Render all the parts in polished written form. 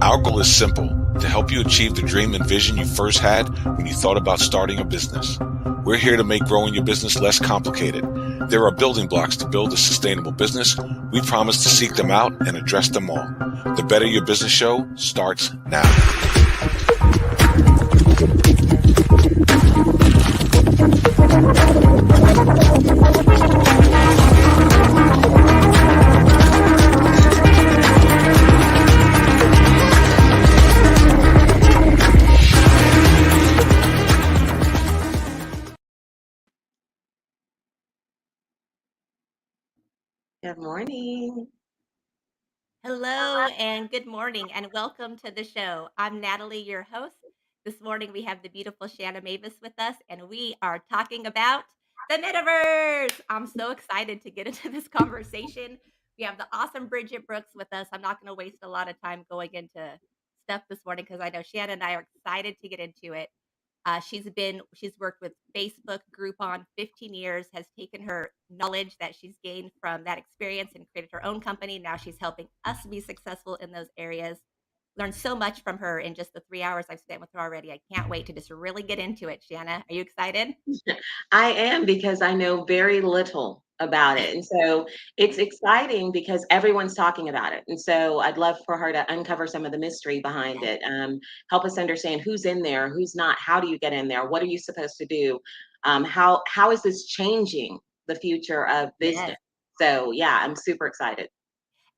Our goal is simple: to help you achieve the dream and vision you first had when you thought about starting a business. We're here to make growing your business less complicated. There are building blocks to build a sustainable business. We promise to seek them out and address them all. The Better Your Business Show starts now. Good morning. Hello and good morning and welcome to the show. I'm Natalie, your host. This morning we have the beautiful Shanna Mavis with us and we are talking about the metaverse. I'm so excited to get into this conversation. We have the awesome Bridget Brooks with us. I'm not going to waste a lot of time going into stuff this morning because I know Shanna and I are excited to get into it. She's worked with Facebook, Groupon 15 years, has taken her knowledge that she's gained from that experience and created her own company. Now she's helping us be successful in those areas. Learned so much from her in just the 3 hours I've spent with her already. I can't wait to just really get into it. Shanna, are you excited? I am because I know very little about it. And so it's exciting because everyone's talking about it. And so I'd love for her to uncover some of the mystery behind Yes. it, help us understand who's in there, who's not, how do you get in there, what are you supposed to do, how is this changing the future of business? Yes. So yeah, I'm super excited.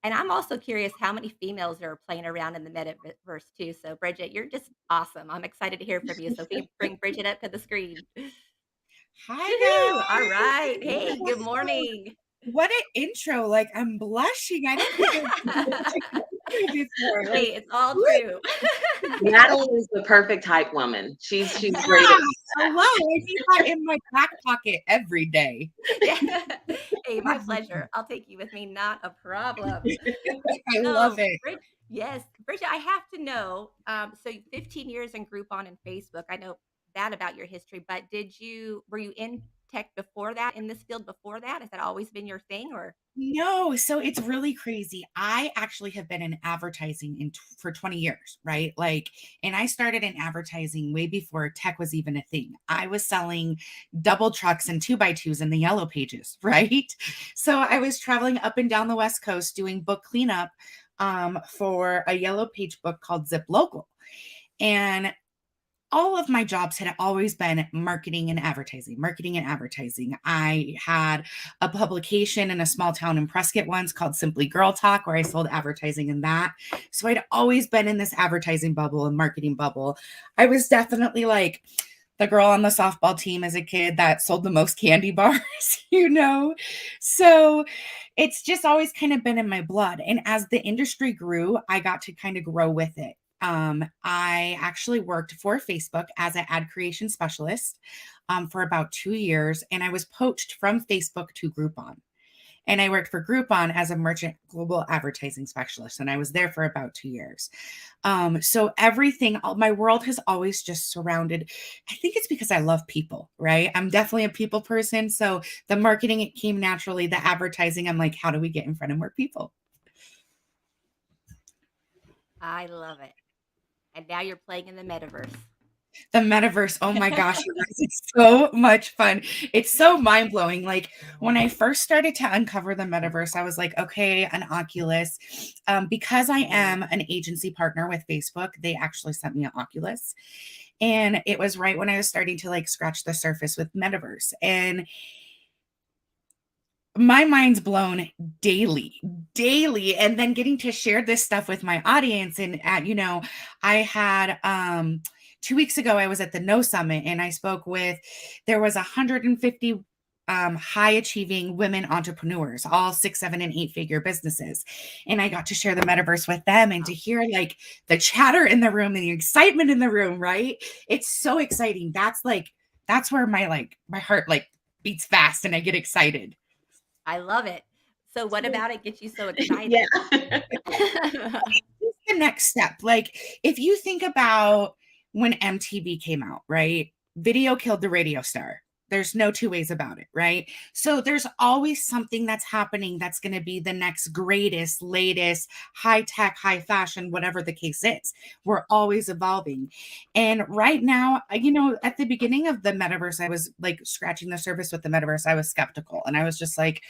And I'm also curious how many females are playing around in the metaverse too. So, Bridget, you're just awesome. I'm excited to hear from you. So, if we bring Bridget up to the screen. Hi Woohoo! All guys. right. Hey, good Wow. morning. What an intro. Like I'm blushing. I don't think I've been together before. Like Hey, it's all what? true. Natalie is the perfect hype woman. She's great Yeah. at Hello. I need that in my back pocket every day. Yeah. Hey, my pleasure. I'll take you with me, not a problem. I love So, it. Yes, Bridget, I have to know. So 15 years in Groupon and Facebook. I know that about your history, but were you in tech before that, in this field before that? Has that always been your thing or? No, so it's really crazy. I actually have been in advertising for 20 years, right? Like, and I started in advertising way before tech was even a thing. I was selling double trucks and 2x2s in the yellow pages, right? So I was traveling up and down the West Coast doing book cleanup for a yellow page book called Zip Local. And all of my jobs had always been marketing and advertising, marketing and advertising. I had a publication in a small town in Prescott once called Simply Girl Talk, where I sold advertising in that. So I'd always been in this advertising bubble and marketing bubble. I was definitely like the girl on the softball team as a kid that sold the most candy bars, you know? So it's just always kind of been in my blood. And as the industry grew, I got to kind of grow with it. I actually worked for Facebook as an ad creation specialist for about 2 years, and I was poached from Facebook to Groupon. And I worked for Groupon as a merchant global advertising specialist, and I was there for about 2 years. So everything, my world has always just surrounded. I think it's because I love people, right? I'm definitely a people person. So the marketing, it came naturally. The advertising, I'm like, how do we get in front of more people? I love it. And now you're playing in the metaverse. The metaverse, oh my gosh, you guys, it's so much fun. It's so mind blowing. Like when I first started to uncover the metaverse, I was like, okay, an Oculus. Because I am an agency partner with Facebook, they actually sent me an Oculus. And it was right when I was starting to like scratch the surface with metaverse. And my mind's blown daily, and then getting to share this stuff with my audience. And I had 2 weeks ago I was at the No Summit, and I spoke with, there was 150 high achieving women entrepreneurs, all 6, 7, and 8 figure businesses. And I got to share the metaverse with them and to hear like the chatter in the room and the excitement in the room, right? It's so exciting. That's where my heart like beats fast and I get excited. I love it. So what it. about it gets you so excited? Yeah. It's the next step. Like if you think about when MTV came out, right? Video killed the radio star. There's no two ways about it, right? So there's always something that's happening that's going to be the next greatest, latest, high tech, high fashion, whatever the case is. We're always evolving. And right now, at the beginning of the metaverse, I was like scratching the surface with the metaverse. I was skeptical and I was just like,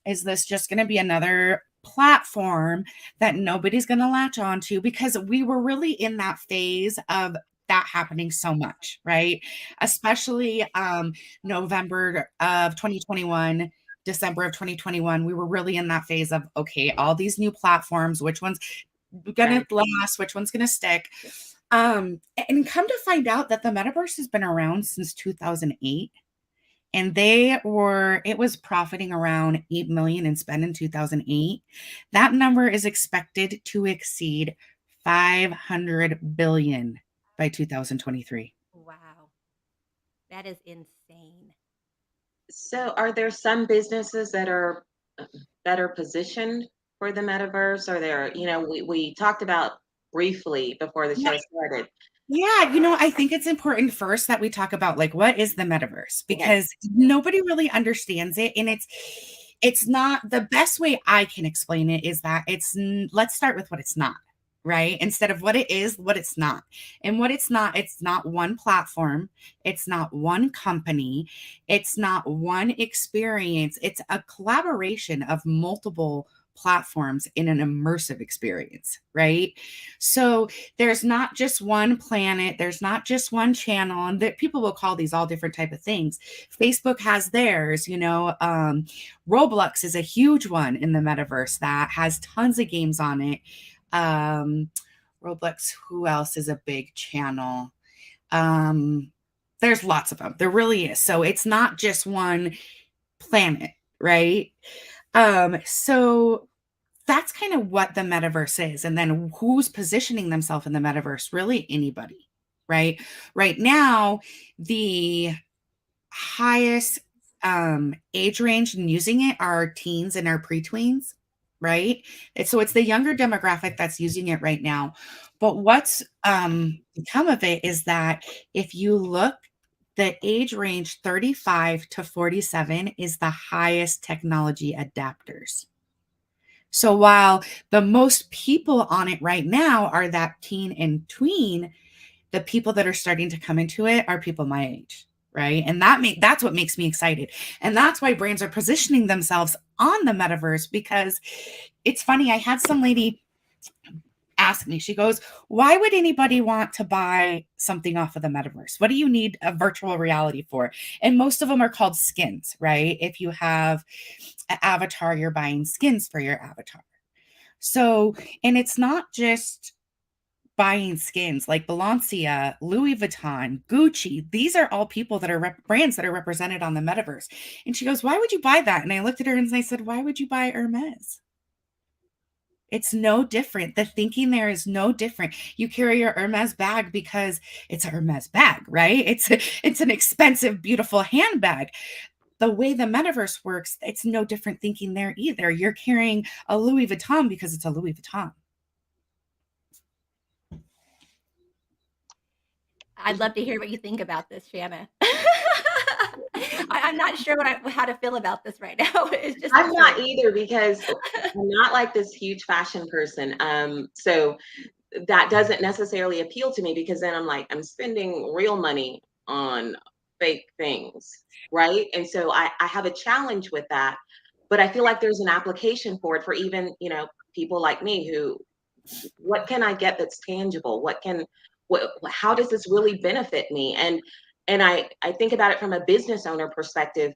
is this just going to be another platform that nobody's going to latch on to? Because we were really in that phase of that happening so much, right? Especially November of 2021, December of 2021, we were really in that phase of, okay, all these new platforms, which one's gonna last, which one's gonna stick. And come to find out that the metaverse has been around since 2008, and it was profiting around 8 million in spend in 2008. That number is expected to exceed 500 billion by 2023. Wow. That is insane. So are there some businesses that are better positioned for the metaverse? Or there, we talked about briefly before the show started. Yeah, I think it's important first that we talk about like what is the metaverse, Okay. because nobody really understands it, and it's not the best way I can explain it is that let's start with what it's not, right? Instead of what it is, what it's not. And what it's not one platform, it's not one company, it's not one experience. It's a collaboration of multiple platforms in an immersive experience, right? So there's not just one planet, there's not just one channel, and that people will call these all different type of things. Facebook has theirs, Roblox is a huge one in the metaverse that has tons of games on it. Roblox, who else is a big channel? There's lots of them. There really is. So it's not just one planet, right? So that's kind of what the metaverse is. And then who's positioning themselves in the metaverse? Really anybody, right? Right now, the highest age range in using it are teens and our pre-tweens, right? So it's the younger demographic that's using it right now. But what's become of it is that if you look, the age range 35 to 47 is the highest technology adapters. So while the most people on it right now are that teen and tween, the people that are starting to come into it are people my age, right? And that's what makes me excited. And that's why brands are positioning themselves on the metaverse, because it's funny. I had some lady ask me, she goes, why would anybody want to buy something off of the metaverse? What do you need a virtual reality for? And most of them are called skins, right? If you have an avatar, you're buying skins for your avatar. So, and it's not just buying skins like Balenciaga, Louis Vuitton, Gucci. These are all people that are brands that are represented on the metaverse. And she goes, why would you buy that? And I looked at her and I said, why would you buy Hermes? It's no different. The thinking there is no different. You carry your Hermes bag because it's a Hermes bag, right? It's an expensive, beautiful handbag. The way the metaverse works, it's no different thinking there either. You're carrying a Louis Vuitton because it's a Louis Vuitton. I'd love to hear what you think about this, Shanna. I'm not sure how to feel about this right now. It's just I'm not either, because I'm not like this huge fashion person. So that doesn't necessarily appeal to me, because then I'm like, I'm spending real money on fake things, right? And so I have a challenge with that, but I feel like there's an application for it for even, people like me who, what can I get that's tangible? How does this really benefit me? And I think about it from a business owner perspective.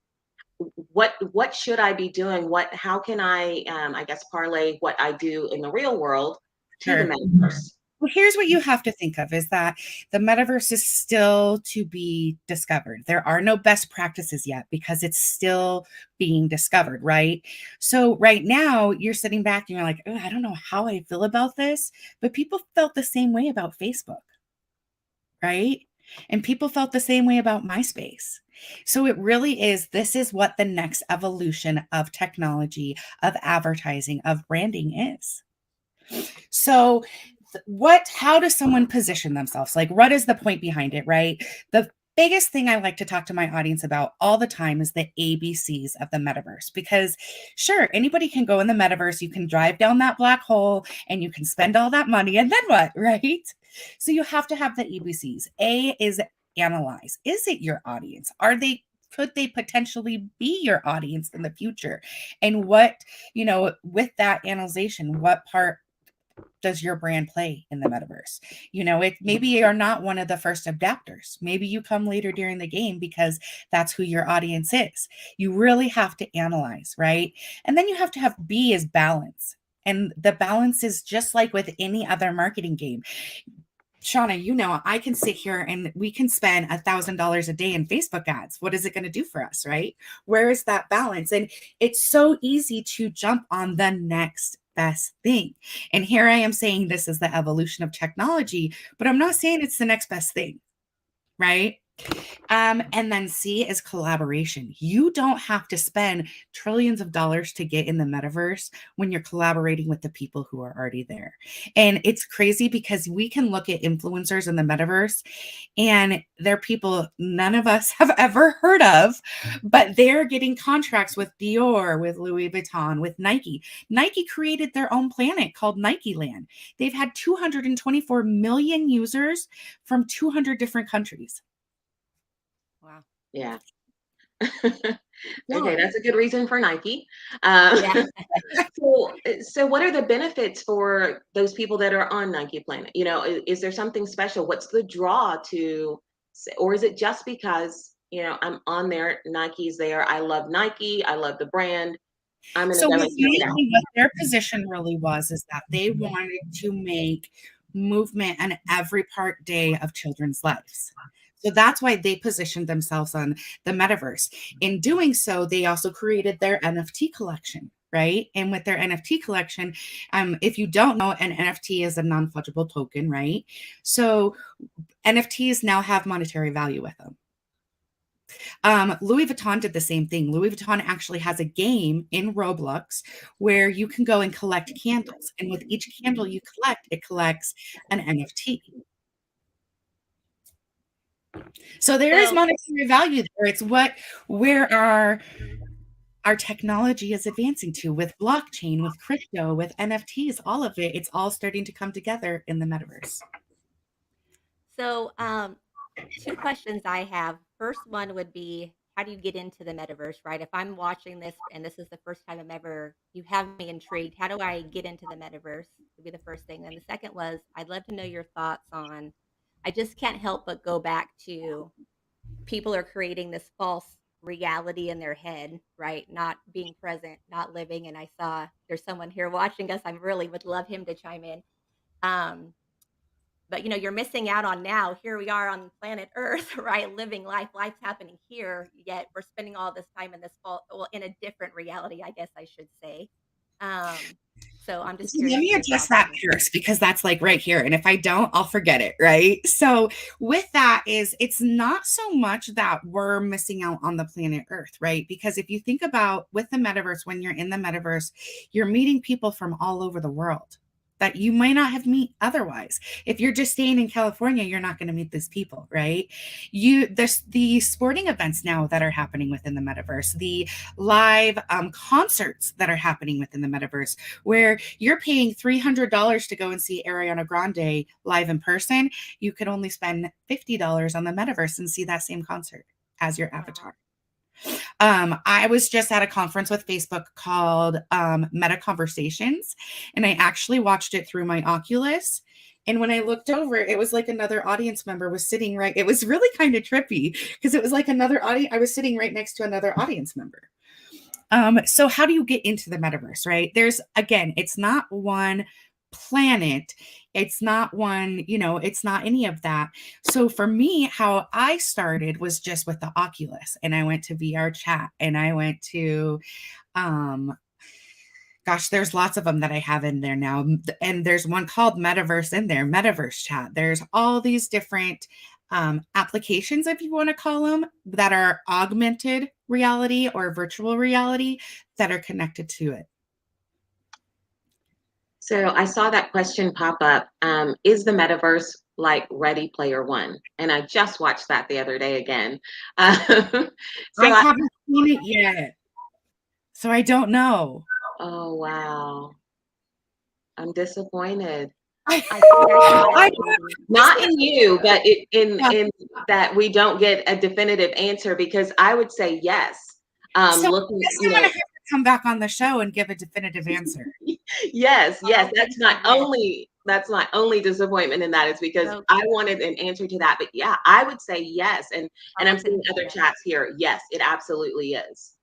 What should I be doing? How can I guess parlay what I do in the real world to the metaverse? Well, here's what you have to think of is that the metaverse is still to be discovered. There are no best practices yet because it's still being discovered, right? So right now you're sitting back and you're like, oh, I don't know how I feel about this, but people felt the same way about Facebook, right? And people felt the same way about MySpace. So it really is, this is what the next evolution of technology, of advertising, of branding is. So how does someone position themselves? Like, what is the point behind it, right? biggest thing I like to talk to my audience about all the time is the ABCs of the metaverse, because sure, anybody can go in the metaverse. You can drive down that black hole and you can spend all that money, and then what, right? So you have to have the ABCs. A is analyze. Is it your audience? Could they potentially be your audience in the future? And what, with that analyzation, what part does your brand play in the metaverse? Maybe you're not one of the first adapters. Maybe you come later during the game because that's who your audience is. You really have to analyze, right? And then you have to have B is balance. And the balance is just like with any other marketing game. Shauna, I can sit here and we can spend $1,000 a day in Facebook ads. What is it going to do for us, right? Where is that balance? And it's so easy to jump on the next best thing. And here I am saying this is the evolution of technology, but I'm not saying it's the next best thing, right? And then C is collaboration. You don't have to spend trillions of dollars to get in the metaverse when you're collaborating with the people who are already there. And it's crazy because we can look at influencers in the metaverse and they're people none of us have ever heard of, but they're getting contracts with Dior, with Louis Vuitton, with Nike. Nike created their own planet called Nike Land. They've had 224 million users from 200 different countries. Wow. Yeah. Okay, that's a good reason for Nike. Yeah. So what are the benefits for those people that are on Nike Planet? Is there something special? What's the draw to, or is it just because, I'm on there, Nike's there, I love Nike, I love the brand, I'm going to go and check it out. What their position really was is that they wanted to make movement an every part day of children's lives. So that's why they positioned themselves on the metaverse. In doing so, they also created their NFT collection, right? And with their NFT collection, if you don't know, an NFT is a non-fungible token, right? So NFTs now have monetary value with them. Louis Vuitton did the same thing. Louis Vuitton actually has a game in Roblox where you can go and collect candles. And with each candle you collect, it collects an NFT. So there is monetary value there. It's where our technology is advancing to with blockchain, with crypto, with NFTs, all of it. It's all starting to come together in the metaverse. So, two questions I have. First one would be, how do you get into the metaverse, right? If I'm watching this and this is the first time you have me intrigued. How do I get into the metaverse? Would be the first thing. And the second was, I'd love to know your thoughts on, I just can't help but go back to people are creating this false reality in their head, right? Not being present, not living. And I saw there's someone here watching us. I really would love him to chime in. But you're missing out on now. Here we are on planet Earth, right? Living life. Life's happening here, yet we're spending all this time in in a different reality, I guess I should say. So I'm just curious. Let me address that first, because that's like right here. And if I don't, I'll forget it, right? So with that it's not so much that we're missing out on the planet Earth, right? Because if you think about with the metaverse, when you're in the metaverse, you're meeting people from all over the world that you might not have met otherwise. If you're just staying in California, you're not going to meet these people, right? There's the sporting events now that are happening within the metaverse, the live concerts that are happening within the metaverse, where you're paying $300 to go and see Ariana Grande live in person. You could only spend $50 on the metaverse and see that same concert as your avatar. I was just at a conference with Facebook called Meta Conversations, and I actually watched it through my Oculus. And when I looked over, it was like another audience member was sitting right. It was really kind of trippy because it was like another audience. I was sitting right next to another audience member. So how do you get into the metaverse, right? It's not one planet. It's not one, it's not any of that. So for me, how I started was just with the Oculus, and I went to VR chat, and I went to, there's lots of them that I have in there now. And there's one called Metaverse in there, Metaverse chat. There's all these different applications, if you want to call them, that are augmented reality or virtual reality that are connected to it. So I saw that question pop up. Is the metaverse like Ready Player One? And I just watched that the other day again. Um, I so I, haven't seen it yet, so I don't know. oh wow, I'm disappointed. I think I saw I that movie. Not in you, but Yeah. in that we don't get a definitive answer because I would say yes. So I Looking, guess I'm gonna have to come back on the show and give a definitive answer. yes, yes. Okay, said yes. That's my only disappointment in that is because Okay. I wanted an answer to that. But yeah, I would say yes. And I'm seeing Valton said other yes. chats here. Yes, it absolutely is.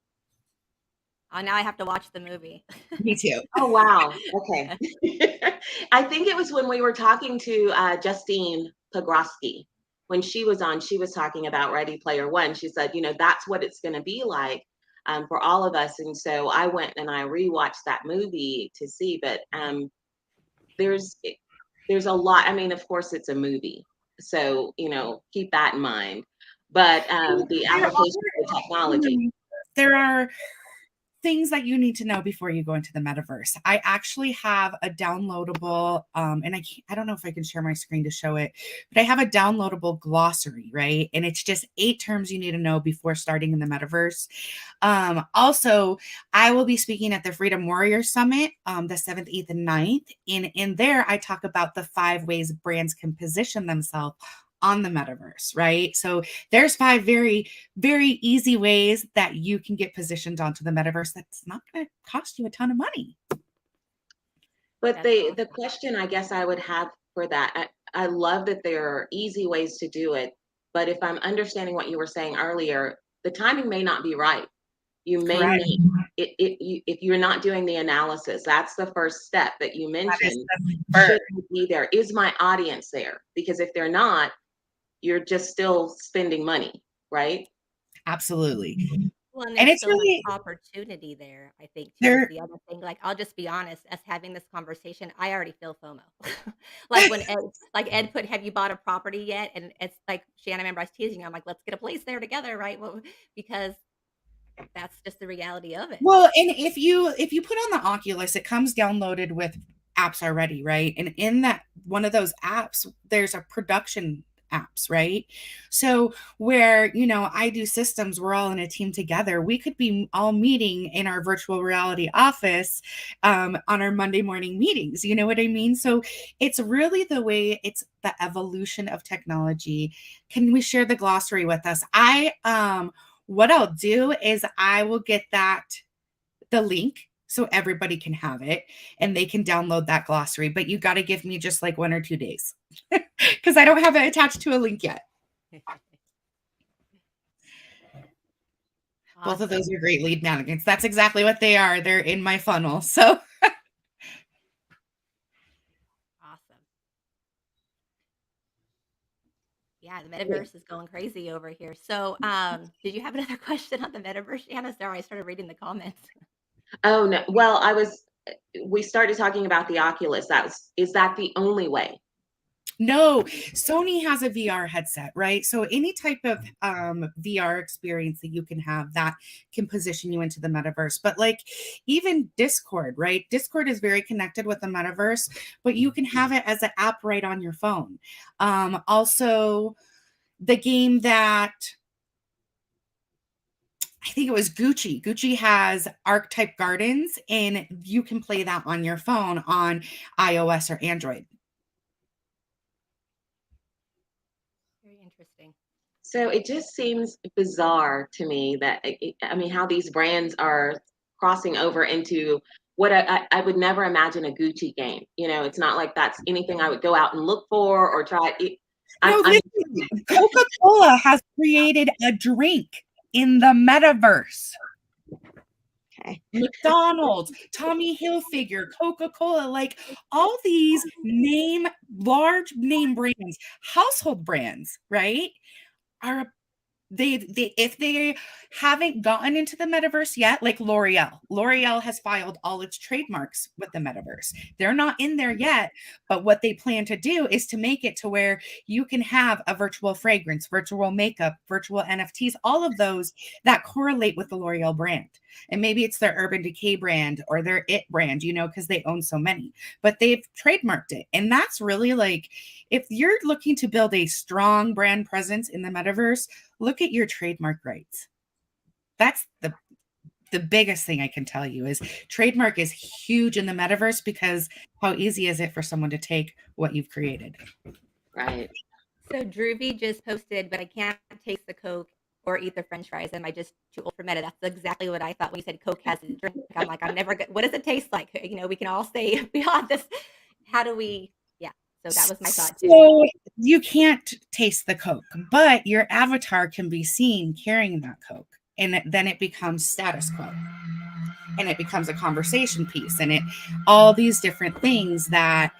Oh, now I have to watch the movie. Me too. Oh wow. Okay. I think it was when we were talking to Justine Pogroski. When she was on, she was talking about Ready Player One. She said, that's what it's going to be like for all of us. And so I went and I rewatched that movie to see. But there's there's a lot. I mean, of course, it's a movie, so keep that in mind. But the There application of the technology. there are things that you need to know before you go into the metaverse. I actually have a downloadable, and I don't know if I can share my screen to show it, but I have a downloadable glossary, right? And it's just 8 terms you need to know before starting in the metaverse. Also, I will be speaking at the Freedom Warrior Summit, the 7th, 8th, and 9th. And in there, I talk about the 5 ways brands can position themselves on the metaverse, right? So there's 5 very, very easy ways that you can get positioned onto the metaverse that's not going to cost you a ton of money. But That's awesome. the question I guess I would have for that, I love that there are easy ways to do it. But if I'm understanding what you were saying earlier, the timing may not be right. You may Correct. need if you're not doing the analysis. That's the first step that you That is mentioned. the Should first. you be there? Is my audience there? Because if they're not, you're just still spending money, right? Absolutely. Well, and And there's it's so much really opportunity there, I think, too, is there. the other thing. Like, I'll just be honest, us having this conversation, I already feel FOMO. Like when Ed put, "Have you bought a property yet?" And it's like, Shannon, remember I was teasing you. I'm like, "Let's get a place there together, right?" Well, because that's just the reality of it. Well, and if you put on the Oculus, it comes downloaded with apps already, right? And in that one of those apps, there's a production apps, right? So where, I do systems, we're all in a team together. We could be all meeting in our virtual reality office on our Monday morning meetings. You know what I mean? So it's really it's the evolution of technology. Can we share the glossary with us? What I'll do is I will get the link so everybody can have it and they can download that glossary. But you got to give me just like 1 or 2 days because I don't have it attached to a link yet. Both of those Awesome. are great lead magnets. That's exactly what they are. They're in my funnel. So Awesome. Yeah, the metaverse is going crazy over here. So, did you have another question on the metaverse, Shanna? Sorry, I started reading the comments. Oh no. Well, we started talking about the Oculus. Is that the only way? no, Sony has a VR headset, right? So any type of VR experience that you can have that can position you into the metaverse. But like even Discord, right? Discord is very connected with the metaverse, but you can have it as an app right on your phone. Also, the game that I think it was Gucci. Gucci has Archetype Gardens, and you can play that on your phone on iOS or Android. Very interesting. So it just seems bizarre to me that I mean how these brands are crossing over into what I would never imagine a Gucci game. It's not like that's anything I would go out and look for or try. No, I'm listen, Coca-Cola has created a drink in the metaverse. okay. McDonald's, Tommy Hilfiger, Coca-Cola, like all these large name brands, household brands, right, are if they haven't gotten into the metaverse yet, like L'Oreal has filed all its trademarks with the metaverse. They're not in there yet, but what they plan to do is to make it to where you can have a virtual fragrance, virtual makeup, virtual NFTs, all of those that correlate with the L'Oreal brand. And maybe it's their Urban Decay brand or their It brand, because they own so many, but they've trademarked it. And that's really like, if you're looking to build a strong brand presence in the metaverse, look at your trademark rights. That's the biggest thing I can tell you is trademark is huge in the metaverse, because how easy is it for someone to take what you've created? Right. So Droovy just posted, but I can't taste the Coke or eat the French fries. Am I just too old for Meta? That's exactly what I thought when you said Coke has a drink. I'm like, I'm never good. What does it taste like? We can all stay beyond this. How do we? Yeah. So that was my thought too. So you can't taste the Coke, but your avatar can be seen carrying that Coke. And then it becomes status quo. And it becomes a conversation piece. And all these different things that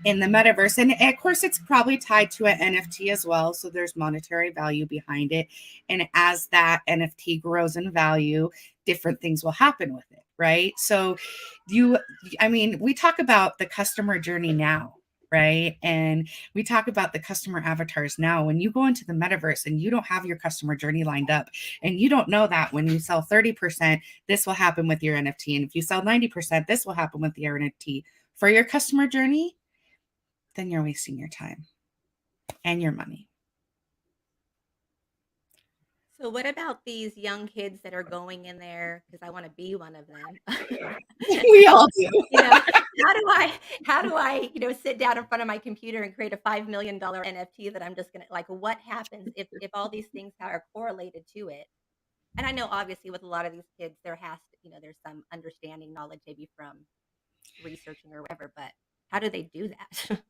in the metaverse. And of course, it's probably tied to an NFT as well. So there's monetary value behind it. And as that NFT grows in value, different things will happen with it, right? So we talk about the customer journey now, right? And we talk about the customer avatars now. When you go into the metaverse and you don't have your customer journey lined up, and you don't know that when you sell 30%, this will happen with your NFT. And if you sell 90%, this will happen with your NFT for your customer journey, then you're wasting your time and your money. So what about these young kids that are going in there? Because I want to be one of them. We all do. How do I, sit down in front of my computer and create a $5 million NFT that I'm just gonna like? What happens if all these things are correlated to it? And I know obviously with a lot of these kids, there has to, there's some understanding knowledge maybe from researching or whatever. But how do they do that?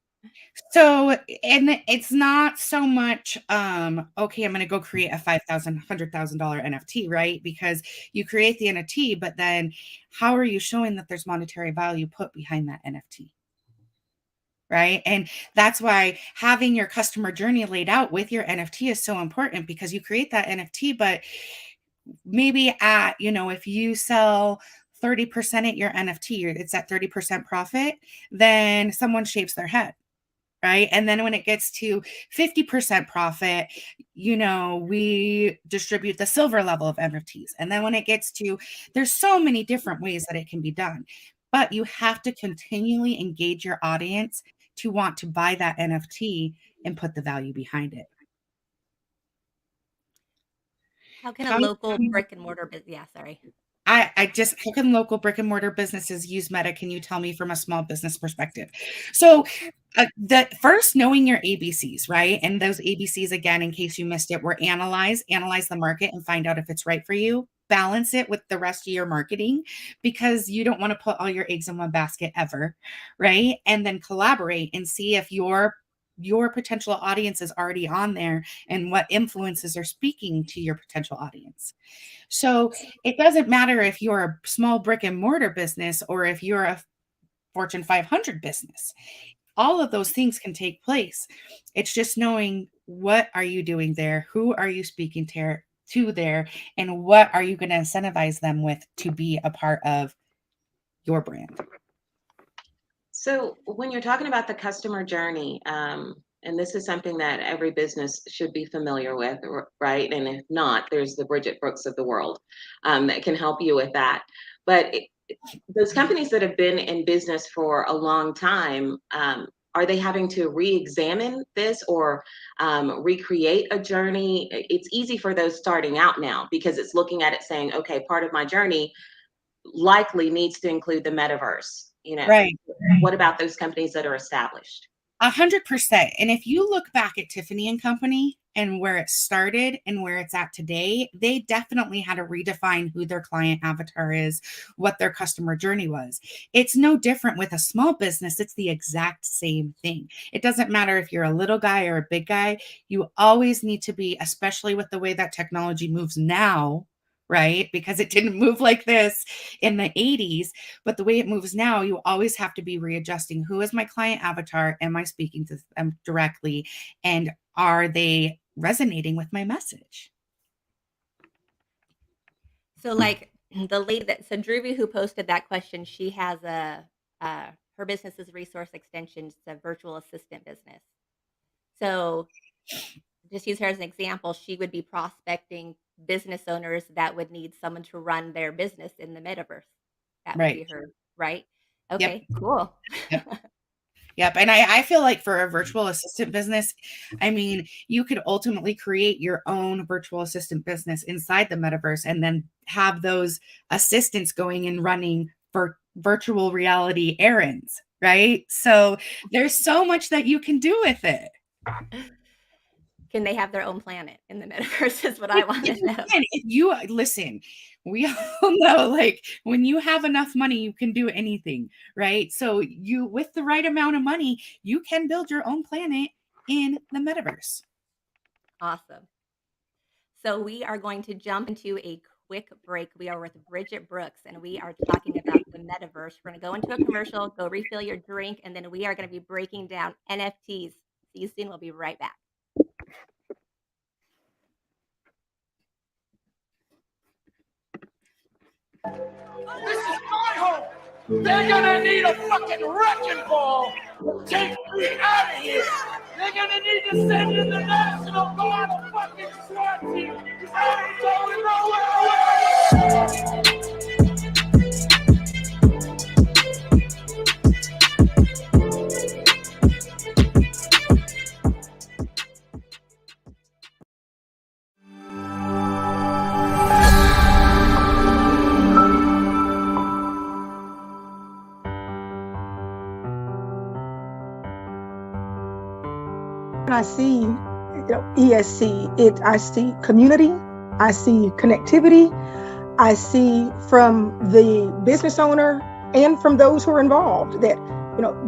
So, and it's not so much, okay, I'm going to go create a $5,000, $100,000 NFT, right? Because you create the NFT, but then how are you showing that there's monetary value put behind that NFT? Right. And that's why having your customer journey laid out with your NFT is so important, because you create that NFT, but maybe if you sell 30% at your NFT, it's at 30% profit, then someone shaves their head. Right. And then when it gets to 50% profit, we distribute the silver level of NFTs. And then when it gets to, there's so many different ways that it can be done, but you have to continually engage your audience to want to buy that NFT and put the value behind it. How can a local brick and mortar business? Yeah, sorry. How can local brick and mortar businesses use Meta? Can you tell me from a small business perspective? So the first, knowing your ABCs, right? And those ABCs, again, in case you missed it, were analyze the market and find out if it's right for you. Balance it with the rest of your marketing, because you don't want to put all your eggs in one basket ever, right? And then collaborate and see if your potential audience is already on there and what influences are speaking to your potential audience. So it doesn't matter if you're a small brick and mortar business or if you're a Fortune 500 business. All of those things can take place. It's just knowing, what are you doing there? Who are you speaking to there? And what are you going to incentivize them with to be a part of your brand? So when you're talking about the customer journey, and this is something that every business should be familiar with, right? And if not, there's the Bridget Brooks of the world that can help you with that. But those companies that have been in business for a long time, are they having to re-examine this or recreate a journey? It's easy for those starting out now, because it's looking at it saying, okay, part of my journey likely needs to include the metaverse. Right. What about those companies that are established? 100%. And if you look back at Tiffany and Company and where it started and where it's at today, they definitely had to redefine who their client avatar is, what their customer journey was. It's no different with a small business. It's the exact same thing. It doesn't matter if you're a little guy or a big guy. You always need to be, especially with the way that technology moves now, right? Because it didn't move like this in the 80s, but the way it moves now, you always have to be readjusting. Who is my client avatar? Am I speaking to them directly? And are they resonating with my message? So, like the lady so Druvy who posted that question, she has her business is Resource Extensions, it's a virtual assistant business. So, just use her as an example, she would be prospecting business owners that would need someone to run their business in the metaverse. That would be Right. her, right? Yep. Okay, cool. Yep. Yep. And I feel like for a virtual assistant business, I mean, you could ultimately create your own virtual assistant business inside the metaverse and then have those assistants going and running for virtual reality errands, right? So there's so much that you can do with it. Can they have their own planet in the metaverse is what I want to know. And if you listen, we all know like when you have enough money, you can do anything, right? So you, with the right amount of money, you can build your own planet in the metaverse. Awesome. So we are going to jump into a quick break. We are with Bridget Brooks, and we are talking about the metaverse. We're going to go into a commercial, go refill your drink, and then we are going to be breaking down NFTs. See you soon. We'll be right back. This is my home. They're gonna need a fucking wrecking ball to take me out of here. They're gonna need to send in the National Guard a fucking SWAT team. I ain't going nowhere. When I see ESC, I see community, I see connectivity, I see from the business owner and from those who are involved that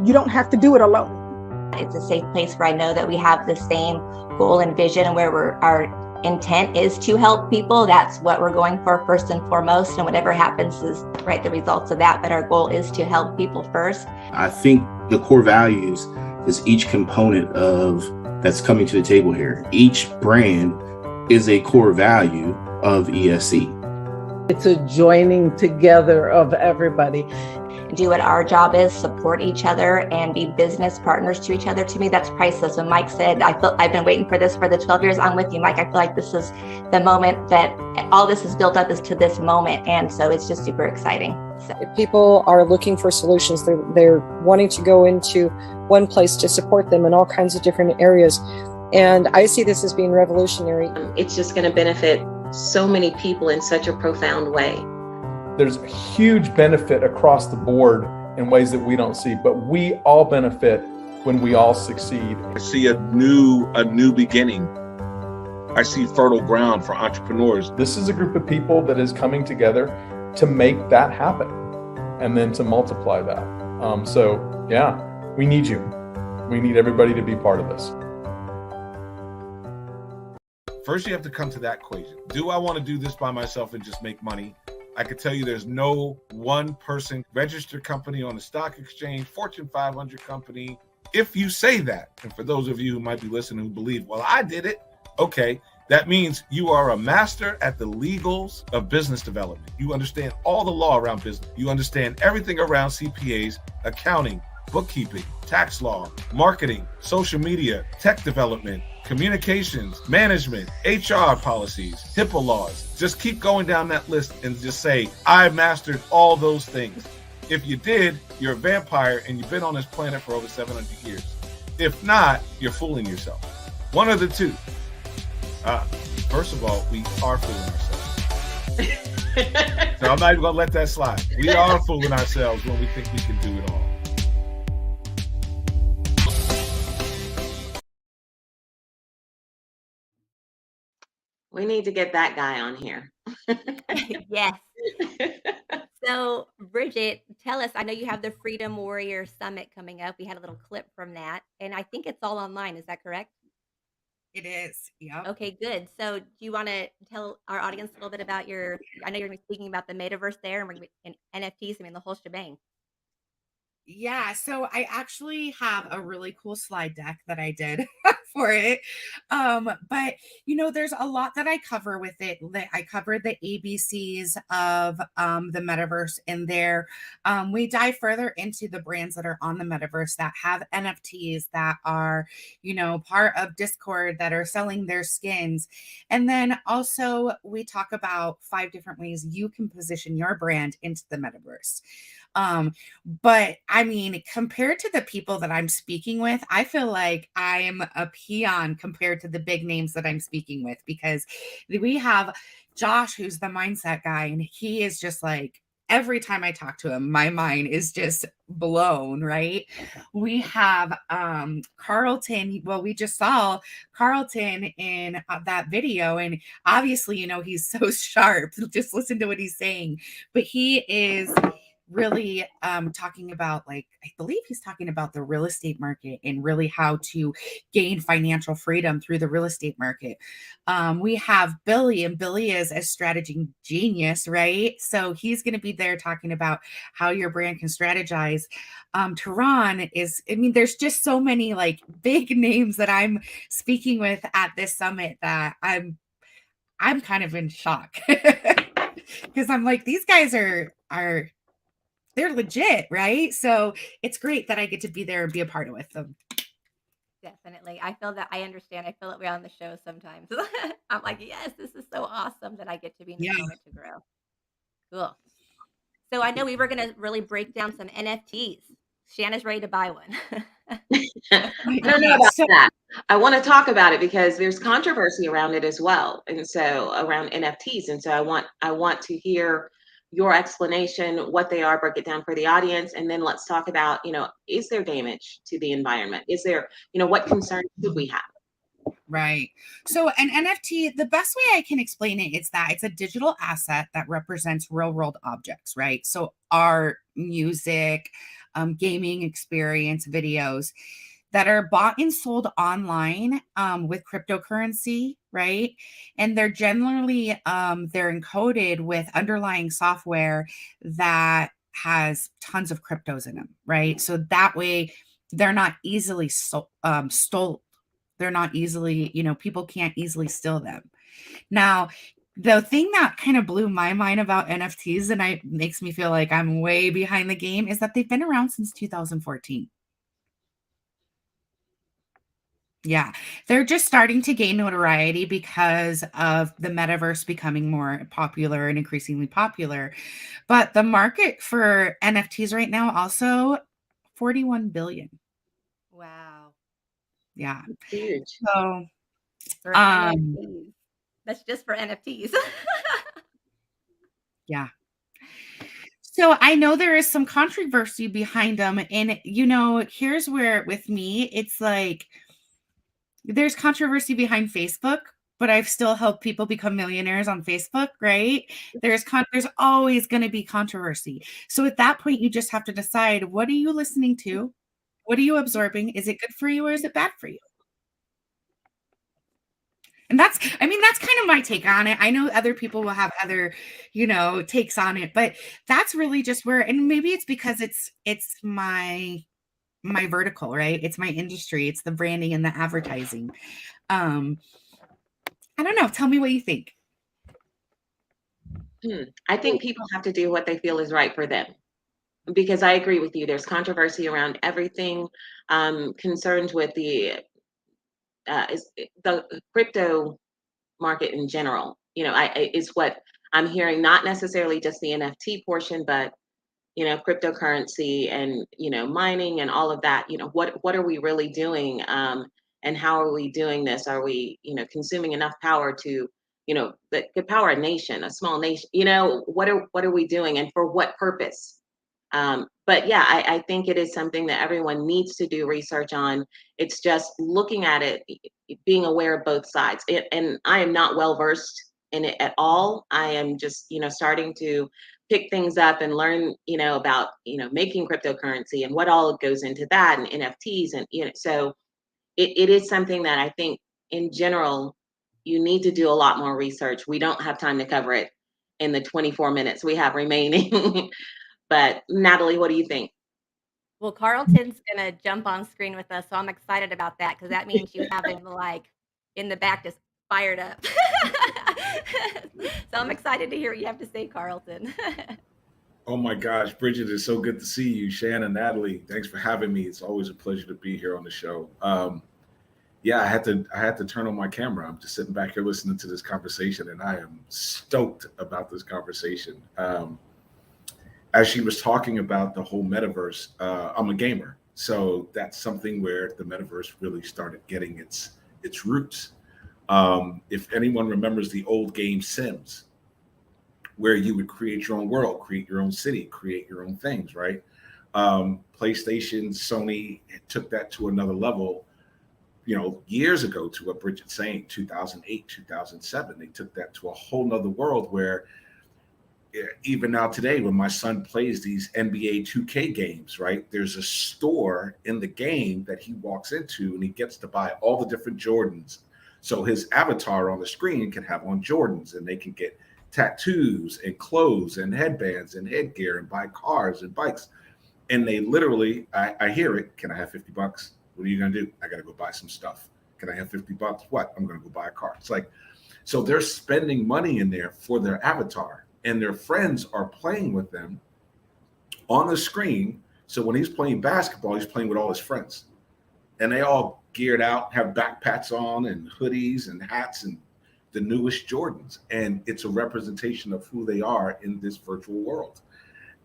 you don't have to do it alone. It's a safe place where I know that we have the same goal and vision, and where our intent is to help people. That's what we're going for first and foremost, and whatever happens is the results of that, but our goal is to help people first. I think the core values is each component of that's coming to the table here. Each brand is a core value of ESC. It's a joining together of everybody. Do what our job is, support each other and be business partners to each other. To me, that's priceless. When Mike said, I've been waiting for this for the 12 years, I'm with you, Mike. I feel like this is the moment that all this is built up is to this moment. And so it's just super exciting. So. People are looking for solutions. They're wanting to go into one place to support them in all kinds of different areas. And I see this as being revolutionary. It's just going to benefit so many people in such a profound way. There's a huge benefit across the board in ways that we don't see, but we all benefit when we all succeed. I see a new beginning. I see fertile ground for entrepreneurs. This is a group of people that is coming together to make that happen and then to multiply that. So yeah, we need you. We need everybody to be part of this. First, you have to come to that equation. Do I want to do this by myself and just make money? I can tell you there's no one person registered company on the stock exchange, Fortune 500 company. If you say that, and for those of you who might be listening who believe, well, I did it. Okay, that means you are a master at the legals of business development. You understand all the law around business. You understand everything around CPAs, accounting, bookkeeping, tax law, marketing, social media, tech development, communications, management, HR policies, HIPAA laws. Just keep going down that list and just say, I mastered all those things. If you did, you're a vampire and you've been on this planet for over 700 years. If not, you're fooling yourself. One of the two. First of all, we are fooling ourselves. So I'm not even gonna let that slide. We are fooling ourselves when we think we can do it all. We need to get that guy on here. Yes. So, Bridget, tell us, I know you have the Freedom Warrior Summit coming up. We had a little clip from that, and I think it's all online. Is that correct? It is. Yep. Okay, good. So, do you want to tell our audience a little bit about I know you're going to be speaking about the metaverse there and NFTs, I mean, the whole shebang. Yeah, so I actually have a really cool slide deck that I did for it. But there's a lot that I cover with it. I cover the ABCs of the metaverse in there. We dive further into the brands that are on the metaverse that have NFTs, that are, part of Discord, that are selling their skins. And then also we talk about 5 different ways you can position your brand into the metaverse. But I mean, compared to the people that I'm speaking with, I feel like I'm a peon compared to the big names that I'm speaking with, because we have Josh, who's the mindset guy, and he is just like, every time I talk to him, my mind is just blown, right? We have Carlton. Well, we just saw Carlton in that video, and obviously, he's so sharp. Just listen to what he's saying. But he is really talking about, like, I believe he's talking about the real estate market and really how to gain financial freedom through the real estate market. We have Billy, and Billy is a strategy genius, right? So he's going to be there talking about how your brand can strategize. Tehran is, I mean, there's just so many like big names that I'm speaking with at this summit that I'm kind of in shock, because I'm like, these guys are they're legit, right? So it's great that I get to be there and be a part of with them. Definitely. I feel that I understand. I feel it way on the show sometimes. I'm like, yes, this is so awesome that I get to be in this moment to grow. Cool. So I know we were going to really break down some NFTs. Shanna's ready to buy one. I don't know about that. I want to talk about it because there's controversy around it as well, and so around NFTs. And so I want to hear your explanation, what they are, break it down for the audience, and then let's talk about, is there damage to the environment? Is there, what concerns should we have? Right. So an NFT, the best way I can explain it is that it's a digital asset that represents real world objects, right? So art, music, gaming experience, videos that are bought and sold online with cryptocurrency, right? And they're generally they're encoded with underlying software that has tons of cryptos in them, right? So that way they're not easily stole. They're not easily, people can't easily steal them. Now, the thing that kind of blew my mind about NFTs and makes me feel like I'm way behind the game is that they've been around since 2014. Yeah, they're just starting to gain notoriety because of the metaverse becoming more popular and increasingly popular. But the market for NFTs right now also 41 billion. Wow. Yeah. It's huge. So for NFTs. That's just for NFTs. Yeah. So I know there is some controversy behind them. And, here's where with me, it's like there's controversy behind Facebook, but I've still helped people become millionaires on Facebook, right? There's always going to be controversy. So at that point, you just have to decide, what are you listening to? What are you absorbing? Is it good for you or is it bad for you? And that's kind of my take on it. I know other people will have other, takes on it, but that's really just where, and maybe it's because it's my vertical, right? It's my industry. It's the branding and the advertising. I don't know. Tell me what you think. I think people have to do what they feel is right for them. Because I agree with you. There's controversy around everything, concerns with the crypto market in general. Is what I'm hearing, not necessarily just the NFT portion, but cryptocurrency and mining and all of that. What are we really doing, and how are we doing this? Are we consuming enough power to that could power a nation, a small nation? What are we doing, and for what purpose? But yeah, I think it is something that everyone needs to do research on. It's just looking at it, being aware of both sides. And I am not well versed in it at all. I am just, starting to pick things up and learn, about, making cryptocurrency and what all goes into that, and NFTs. And, so it is something that I think in general, you need to do a lot more research. We don't have time to cover it in the 24 minutes we have remaining. But Natalie, what do you think? Well, Carlton's gonna jump on screen with us, so I'm excited about that because that means you have him like in the back just fired up. So I'm excited to hear what you have to say, Carlton. Oh my gosh, Bridget, it's so good to see you. Shannon, Natalie, thanks for having me. It's always a pleasure to be here on the show. Yeah, I had to turn on my camera. I'm just sitting back here listening to this conversation, and I am stoked about this conversation. As she was talking about the whole metaverse, I'm a gamer, so that's something where the metaverse really started getting its roots. If anyone remembers the old game Sims, where you would create your own world, create your own city, create your own things, right? PlayStation, Sony took that to another level, years ago, to what Bridget's saying, 2008, 2007. They took that to a whole nother world where even now today, when my son plays these NBA 2K games, right, there's a store in the game that he walks into and he gets to buy all the different Jordans. So his avatar on the screen can have on Jordans, and they can get tattoos and clothes and headbands and headgear and buy cars and bikes. And they literally, I hear it. Can I have $50? What are you going to do? I got to go buy some stuff. Can I have $50? What? I'm going to go buy a car. It's like, so they're spending money in there for their avatar, and their friends are playing with them on the screen. So when he's playing basketball, he's playing with all his friends, and they all geared out, have backpacks on and hoodies and hats and the newest Jordans. And it's a representation of who they are in this virtual world.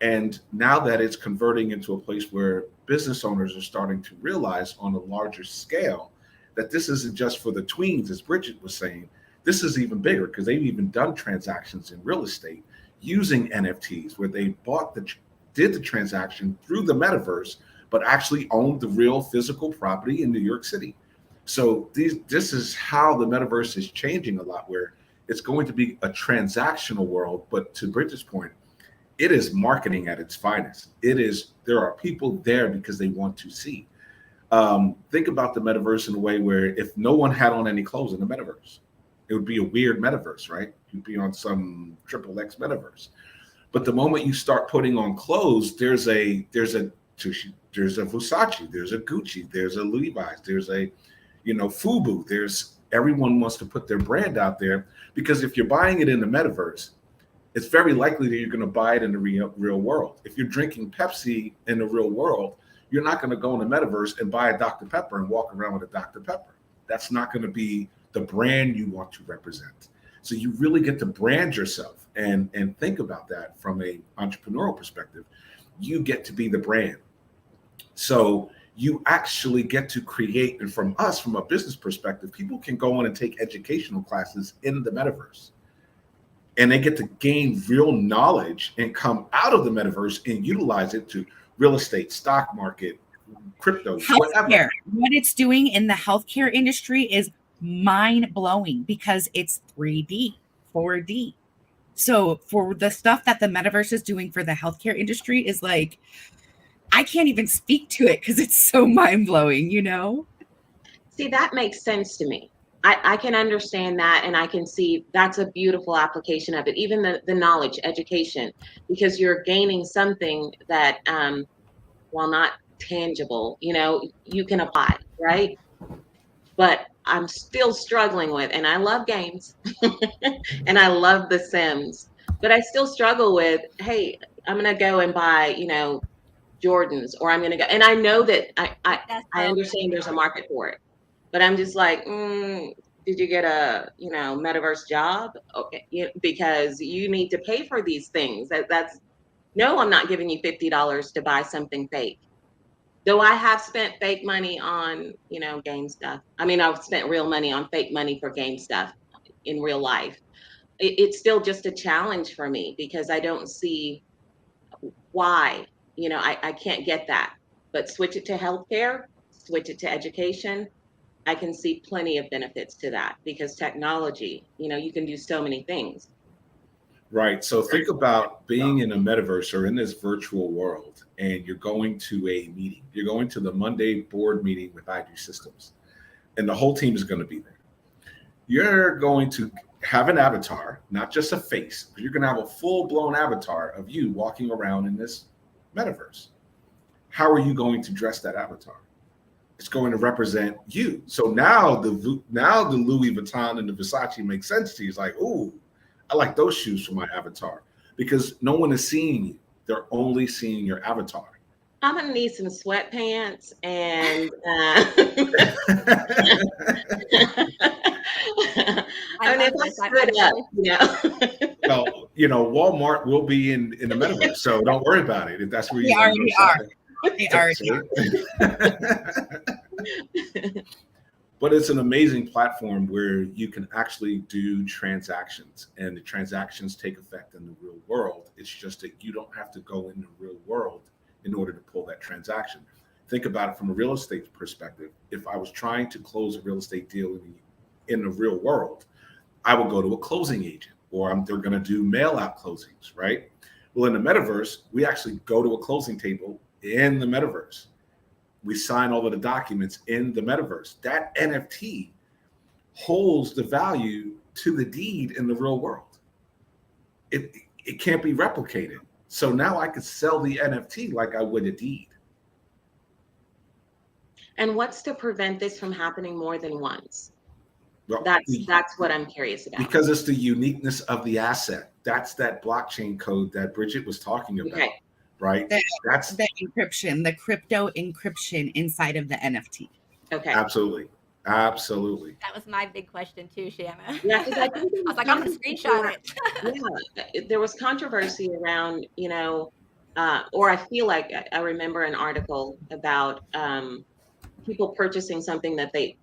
And now that it's converting into a place where business owners are starting to realize on a larger scale that this isn't just for the tweens, as Bridget was saying. This is even bigger, because they've even done transactions in real estate using NFTs, where they did the transaction through the metaverse, but actually owned the real physical property in New York City. So this is how the metaverse is changing a lot, where it's going to be a transactional world. But to Bridget's point, it is marketing at its finest. There are people there because they want to see. Think about the metaverse in a way where if no one had on any clothes in the metaverse, it would be a weird metaverse, right? You'd be on some XXX metaverse. But the moment you start putting on clothes, there's a Versace, there's a Gucci, there's a Levi's, there's a FUBU. Everyone wants to put their brand out there, because if you're buying it in the metaverse, it's very likely that you're going to buy it in the real world. If you're drinking Pepsi in the real world, you're not going to go in the metaverse and buy a Dr. Pepper and walk around with a Dr. Pepper. That's not going to be the brand you want to represent. So you really get to brand yourself and think about that from an entrepreneurial perspective. You get to be the brand. So you actually get to create, and from a business perspective, people can go on and take educational classes in the metaverse. And they get to gain real knowledge and come out of the metaverse and utilize it to real estate, stock market, crypto, whatever. Healthcare. What it's doing in the healthcare industry is mind blowing, because it's 3D, 4D. So for the stuff that the metaverse is doing for the healthcare industry is like, I can't even speak to it because it's so mind blowing, See, that makes sense to me. I can understand that, and I can see that's a beautiful application of it. Even the knowledge, education, because you're gaining something that, while not tangible, you can apply, right? But I'm still struggling with, and I love games and I love The Sims, but I still struggle with, hey, I'm going to go and buy, Jordans, or I'm going to go. And I know that I understand there's a market for it, but I'm just like, did you get a, metaverse job? Okay. Because you need to pay for these things. No, I'm not giving you $50 to buy something fake. Though I have spent fake money on, game stuff. I mean, I've spent real money on fake money for game stuff in real life. It's still just a challenge for me, because I don't see why, I can't get that. But switch it to healthcare, switch it to education. I can see plenty of benefits to that, because technology, you can do so many things. Right. So think about being in a metaverse or in this virtual world, and you're going to a meeting. You're going to the Monday board meeting with IG Systems, and the whole team is going to be there. You're going to have an avatar, not just a face, but you're going to have a full-blown avatar of you walking around in this metaverse. how are you going to dress that avatar? It's going to represent you. So now the Louis Vuitton and the Versace make sense to you. It's like, ooh, I like those shoes for my avatar, because no one is seeing you. They're only seeing your avatar. I'm gonna need some sweatpants and I mean, if I stood up, Well, Walmart will be in the metaverse, so don't worry about it if that's where They you want to go. already are. But it's an amazing platform where you can actually do transactions, and the transactions take effect in the real world. It's just that you don't have to go in the real world in order to pull that transaction. Think about it from a real estate perspective. If I was trying to close a real estate deal in the real world, I would go to a closing agent, or they're going to do mail out closings, right? Well, in the metaverse, we actually go to a closing table in the metaverse. We sign all of the documents in the metaverse. That NFT holds the value to the deed in the real world. It can't be replicated. So now I could sell the NFT like I would a deed. And what's to prevent this from happening more than once? Well, that's what I'm curious about. Because it's the uniqueness of the asset. That's that blockchain code that Bridget was talking about. Okay. Right? That's the encryption, the crypto encryption inside of the NFT. Okay. Absolutely. That was my big question too, Shanna. Yeah, because I was like, I'm going to screenshot it. Yeah, there was controversy around, or I feel like I remember an article about people purchasing something that they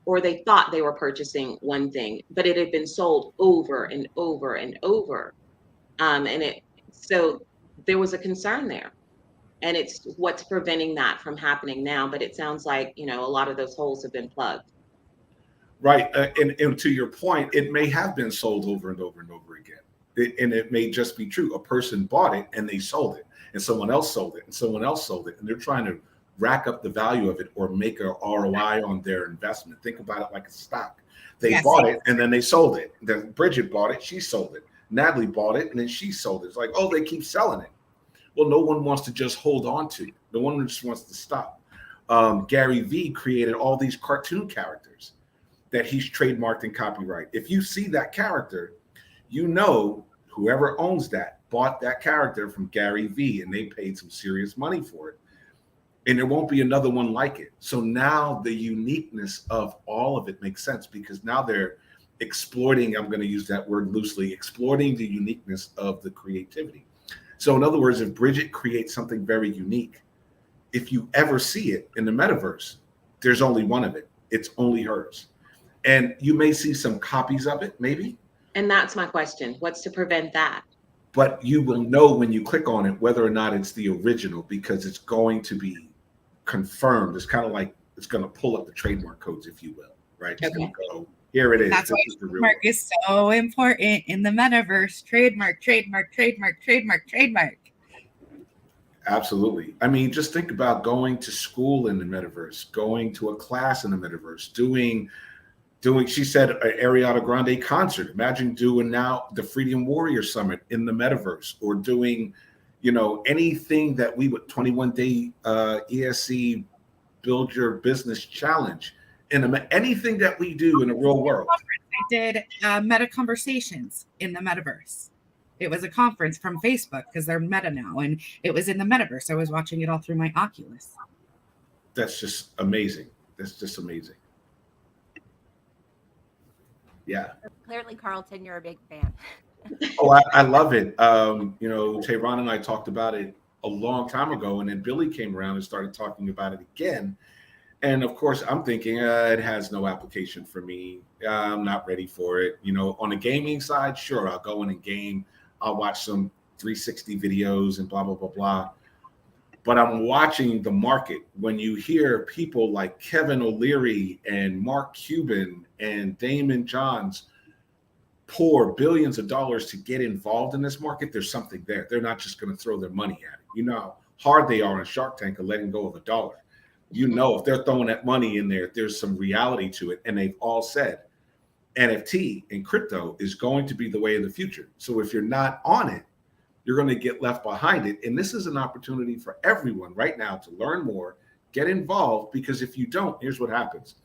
thought they were purchasing one thing, but it had been sold over and over and over. So there was a concern there. And it's what's preventing that from happening now. But it sounds like, a lot of those holes have been plugged. Right. And to your point, it may have been sold over and over and over again. And it may just be true. A person bought it and they sold it, and someone else sold it, and someone else sold it. And they're trying to rack up the value of it or make a ROI on their investment. Think about it like a stock. They bought it and then they sold it. Then Bridget bought it, she sold it. Natalie bought it and then she sold it. It's like, oh, they keep selling it. Well, no one wants to just hold on to it. No one just wants to stop. Gary Vee created all these cartoon characters that he's trademarked and copyright. If you see that character, whoever owns that bought that character from Gary Vee, and they paid some serious money for it. And there won't be another one like it. So now the uniqueness of all of it makes sense, because now they're exploiting, I'm going to use that word loosely, exploiting the uniqueness of the creativity. So in other words, if Bridget creates something very unique, if you ever see it in the metaverse, there's only one of it. It's only hers. And you may see some copies of it, maybe. And that's my question. What's to prevent that? But you will know when you click on it whether or not it's the original, because it's going to be confirmed. It's kind of like it's going to pull up the trademark codes, if you will, right? It's going to go, here it is. That's why trademark is so important in the metaverse. Trademark. Absolutely. I mean, just think about going to school in the metaverse, going to a class in the metaverse, doing, she said, an Ariana Grande concert. Imagine doing now the Freedom Warrior Summit in the metaverse, or doing, anything that we would 21-day ESC Build Your Business Challenge. Anything that we do in the real world. I did Meta Conversations in the metaverse. It was a conference from Facebook, because they're Meta now, and it was in the metaverse. I was watching it all through my Oculus. That's just amazing. That's just amazing. Yeah. Clearly, Carlton, you're a big fan. Oh, I love it. Tehran and I talked about it a long time ago, and then Billy came around and started talking about it again. And of course, I'm thinking it has no application for me. I'm not ready for it. On the gaming side, sure, I'll go in and game. I'll watch some 360 videos and blah, blah, blah, blah. But I'm watching the market. When you hear people like Kevin O'Leary and Mark Cuban and Damon Johns pour billions of dollars to get involved in this market, there's something there. They're not just going to throw their money at it. You know how hard they are in Shark Tank of letting go of $1. If they're throwing that money in there, there's some reality to it. And they've all said NFT and crypto is going to be the way of the future. So if you're not on it, you're going to get left behind it. And this is an opportunity for everyone right now to learn more, get involved, because if you don't, here's what happens.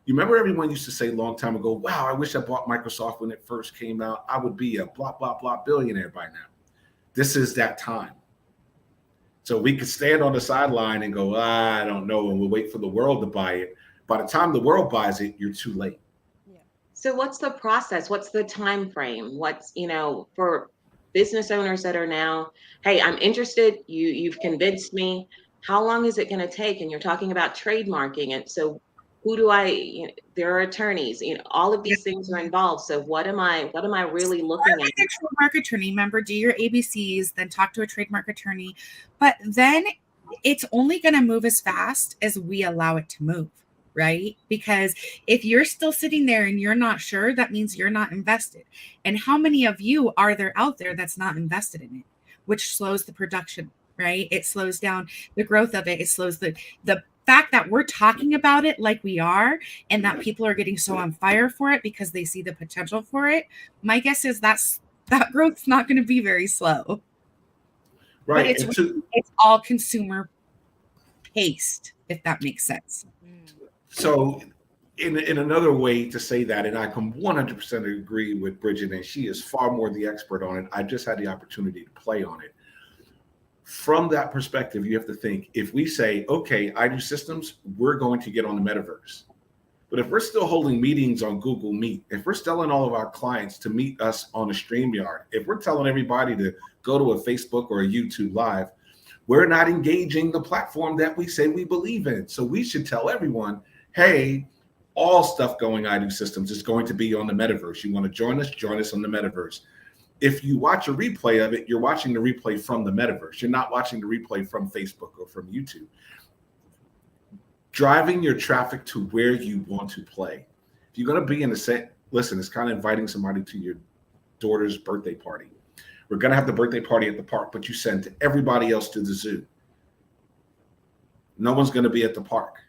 You remember everyone used to say a long time ago, wow, I wish I bought Microsoft when it first came out. I would be a blah, blah, blah billionaire by now. This is that time. So we could stand on the sideline and go, I don't know, and we'll wait for the world to buy it. By the time the world buys it, you're too late. So what's the process? What's the time frame? What's, for business owners that are now, hey, I'm interested. You've convinced me. How long is it going to take? And you're talking about trademarking it. So who do there are attorneys, all of these things are involved. So what am I really looking at? A trademark attorney, remember, do your ABCs, then talk to a trademark attorney. But then it's only going to move as fast as we allow it to move, right? Because if you're still sitting there and you're not sure, that means you're not invested. And how many of you are there out there that's not invested in it, which slows the production, right? It slows down the growth of it. It slows the fact that we're talking about it like we are, and that people are getting so on fire for it because they see the potential for it. My guess is that growth's not going to be very slow. Right. But it's all consumer paced, if that makes sense. So in another way to say that, and I can 100% agree with Bridget, and she is far more the expert on it. I just had the opportunity to play on it. From that perspective, you have to think, if we say, okay, I do systems, we're going to get on the metaverse. But if we're still holding meetings on Google Meet, if we're telling all of our clients to meet us on a StreamYard, if we're telling everybody to go to a Facebook or a YouTube Live, we're not engaging the platform that we say we believe in. So we should tell everyone, hey, all stuff going I do systems is going to be on the metaverse. You want to join us on the metaverse. If you watch a replay of it, you're watching the replay from the metaverse. You're not watching the replay from Facebook or from YouTube. Driving your traffic to where you want to play. If you're going to be in the set, listen, it's kind of inviting somebody to your daughter's birthday party. We're going to have the birthday party at the park, but you send everybody else to the zoo. No one's going to be at the park.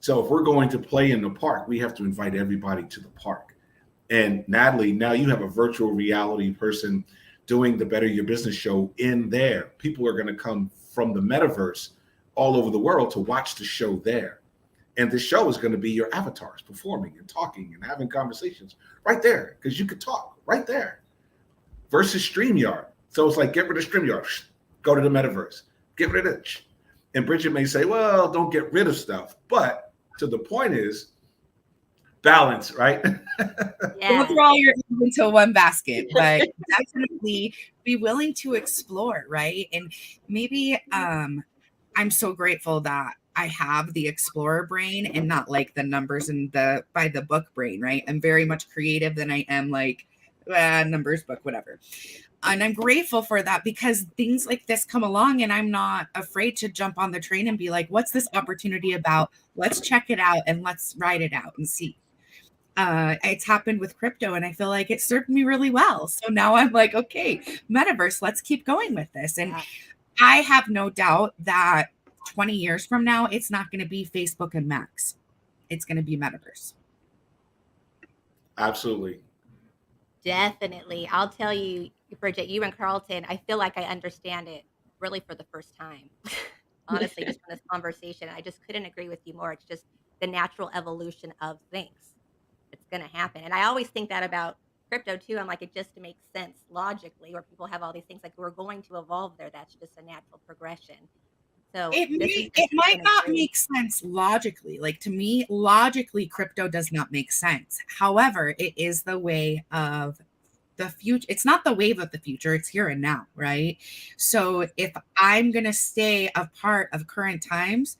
So if we're going to play in the park, we have to invite everybody to the park. And Natalie, now you have a virtual reality person doing the Better Your Business show in there. People are going to come from the metaverse all over the world to watch the show there. And the show is going to be your avatars performing and talking and having conversations right there, because you could talk right there versus StreamYard. So it's like, get rid of StreamYard, go to the metaverse, get rid of it. And Bridget may say, well, don't get rid of stuff. But to the point is, balance, right? Don't throw all your eggs into one basket, but definitely be willing to explore, right? And maybe I'm so grateful that I have the explorer brain and not like the numbers and the by the book brain, right? I'm very much creative than I am like numbers book, whatever. And I'm grateful for that, because things like this come along and I'm not afraid to jump on the train and be like, what's this opportunity about? Let's check it out and let's ride it out and see. It's happened with crypto and I feel like it served me really well. So now I'm like, okay, metaverse, let's keep going with this. And I have no doubt that 20 years from now, it's not going to be Facebook and Max. It's going to be metaverse. Absolutely. Definitely. I'll tell you, Bridget, you and Carlton, I feel like I understand it really for the first time. Honestly, just from this conversation, I just couldn't agree with you more. It's just the natural evolution of things. It's going to happen. And I always think that about crypto too. I'm like, it just makes sense logically, where people have all these things like we're going to evolve there. That's just a natural progression. So it might not make sense logically. Like, to me, logically, crypto does not make sense. However, it is the way of the future. It's not the wave of the future. It's here and now, right? So if I'm going to stay a part of current times,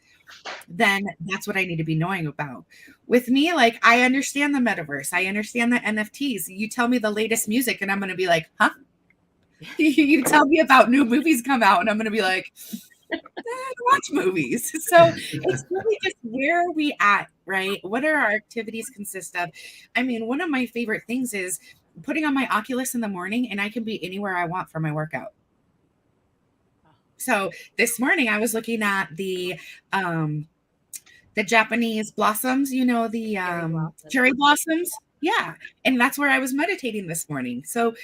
then that's what I need to be knowing about. With me, like, I understand the metaverse. I understand the NFTs. You tell me the latest music and I'm going to be like, huh? You tell me about new movies come out and I'm going to be like, watch movies. So it's really just where are we at, right? What are our activities consist of? I mean, one of my favorite things is putting on my Oculus in the morning and I can be anywhere I want for my workout. So this morning I was looking at the Japanese blossoms, you know, the cherry blossoms. Yeah. And that's where I was meditating this morning. So